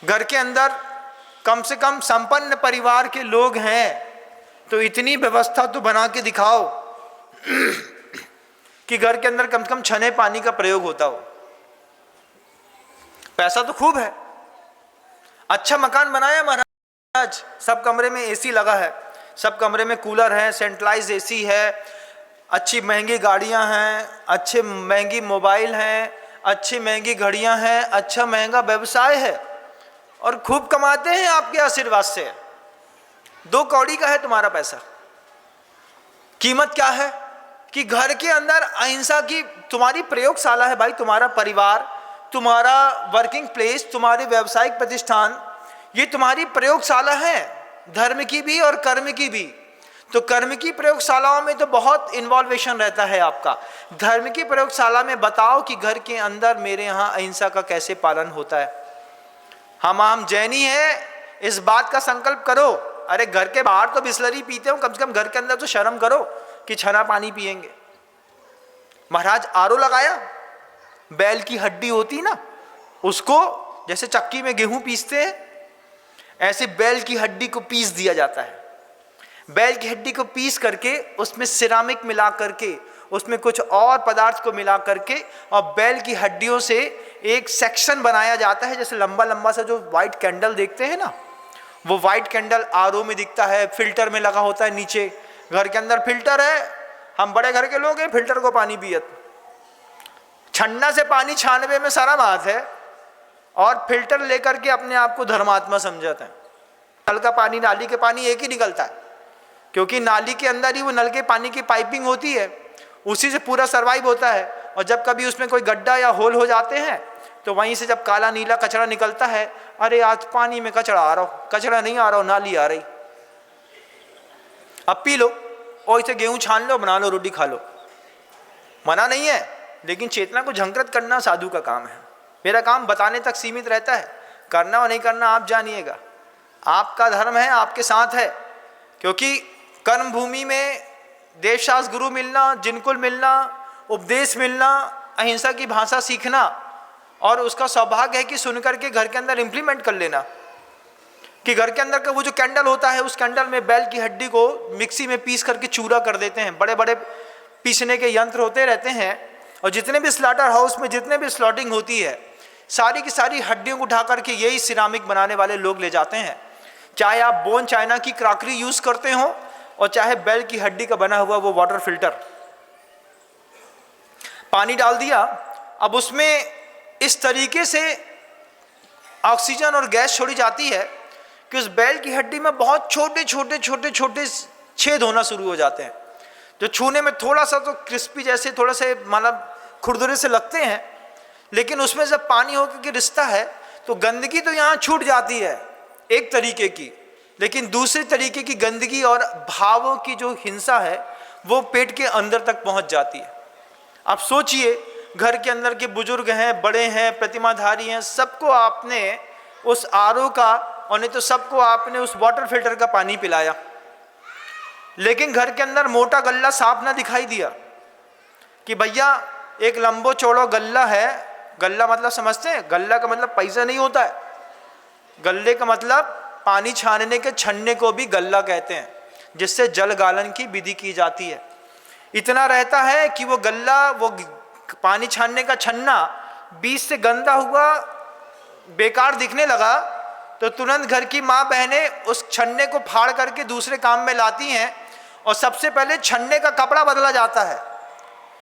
घर के अंदर कम से कम संपन्न परिवार के लोग हैं तो इतनी व्यवस्था तो बना के दिखाओ कि घर के अंदर कम से कम छने पानी का प्रयोग होता हो। पैसा तो खूब है, अच्छा मकान बनाया महाराज, सब कमरे में एसी लगा है, सब कमरे में कूलर है, सेंट्रलाइज एसी है, अच्छी महंगी गाड़ियां हैं, अच्छे महंगी मोबाइल हैं, अच्छी महंगी घड़ियां हैं, अच्छा महंगा व्यवसाय है और खूब कमाते हैं आपके आशीर्वाद से। 2 कौड़ी का है तुम्हारा पैसा। कीमत क्या है कि घर के अंदर अहिंसा की तुम्हारी प्रयोगशाला है भाई। तुम्हारा परिवार, तुम्हारा वर्किंग प्लेस, तुम्हारे व्यावसायिक प्रतिष्ठान, ये तुम्हारी प्रयोगशाला है, धर्म की भी और कर्म की भी। तो कर्म की प्रयोगशालाओं में तो बहुत इन्वॉल्वेशन रहता है आपका। धर्म की प्रयोगशाला में बताओ कि घर के अंदर मेरे यहाँ अहिंसा का कैसे पालन होता है। हम जैनी हैं, इस बात का संकल्प करो। अरे घर के बाहर तो बिस्लरी पीते हो, कम से कम घर के अंदर तो शर्म करो कि छना पानी पिएंगे। महाराज आरओ लगाया, बैल की हड्डी होती ना, उसको जैसे चक्की में गेहूं पीसते हैं ऐसे बैल की हड्डी को पीस दिया जाता है। बैल की हड्डी को पीस करके उसमें सिरामिक मिला करके, उसमें कुछ और पदार्थ को मिला करके और बैल की हड्डियों से एक सेक्शन बनाया जाता है। जैसे लंबा लंबा सा जो वाइट कैंडल देखते हैं ना, वो वाइट कैंडल आरओ में दिखता है, फिल्टर में लगा होता है नीचे। घर के अंदर फिल्टर है, हम बड़े घर के लोग हैं, फिल्टर को पानी पियत, छन्ना से पानी छानवे में शर्म आती है और फिल्टर लेकर के अपने आप को धर्मात्मा समझते हैं। नल का पानी, नाली के पानी एक ही निकलता है, क्योंकि नाली के अंदर ही वो नल के पानी की पाइपिंग होती है, उसी से पूरा सर्वाइव होता है। और जब कभी उसमें कोई गड्ढा या होल हो जाते हैं तो वहीं से जब काला नीला कचरा निकलता है, अरे आज पानी में कचरा आ रहा हो, कचरा नहीं आ रहा हो, नाली आ रही, अब पी लो और इसे गेहूं छान लो, बना लो, रोटी खा लो। मना नहीं है, लेकिन चेतना को झंकृत करना साधु का काम है। मेरा काम बताने तक सीमित रहता है, करना और नहीं करना आप जानिएगा, आपका धर्म है, आपके साथ है। क्योंकि कर्म भूमि में देवशास्त्र गुरु मिलना, जिनकुल मिलना, उपदेश मिलना, अहिंसा की भाषा सीखना और उसका सौभाग्य है कि सुन करके घर के अंदर इंप्लीमेंट कर लेना। कि घर के अंदर का वो जो कैंडल होता है, उस कैंडल में बैल की हड्डी को मिक्सी में पीस करके चूरा कर देते हैं। बड़े बड़े पीसने के यंत्र होते रहते हैं और जितने भी स्लॉटर हाउस में जितने भी स्लॉटिंग होती है, सारी की सारी हड्डियों को उठा करके यही सिरामिक बनाने वाले लोग ले जाते हैं। चाहे आप बोन चाइना की क्रॉकरी यूज करते हो और चाहे बैल की हड्डी का बना हुआ वो वाटर फिल्टर, पानी डाल दिया, अब उसमें इस तरीके से ऑक्सीजन और गैस छोड़ी जाती है कि उस बैल की हड्डी में बहुत छोटे छोटे छोटे छोटे छेद होना शुरू हो जाते हैं, जो छूने में थोड़ा सा तो क्रिस्पी जैसे थोड़ा से मतलब खुरदुरे से लगते हैं, लेकिन उसमें जब पानी होकर के रिश्ता है तो गंदगी तो यहाँ छूट जाती है एक तरीके की, लेकिन दूसरे तरीके की गंदगी और भावों की जो हिंसा है वो पेट के अंदर तक पहुँच जाती है। आप सोचिए, घर के अंदर के बुजुर्ग हैं, बड़े हैं, प्रतिमाधारी हैं, सबको आपने उस आरओ का और नहीं तो सबको आपने उस वाटर फिल्टर का पानी पिलाया, लेकिन घर के अंदर मोटा गल्ला साफ ना दिखाई दिया कि भैया एक लंबो चौड़ो गल्ला है। गल्ला मतलब समझते हैं? गल्ला का मतलब पैसा नहीं होता है, गल्ले का मतलब पानी छानने के छन्ने को भी गल्ला कहते हैं, जिससे जल गालन की विधि की जाती है। इतना रहता है कि वो गल्ला, वो पानी छानने का छन्ना बीच से गंदा हुआ, बेकार दिखने लगा तो तुरंत घर की माँ बहनें उस छन्ने को फाड़ करके दूसरे काम में लाती हैं और सबसे पहले छन्ने का कपड़ा बदला जाता है।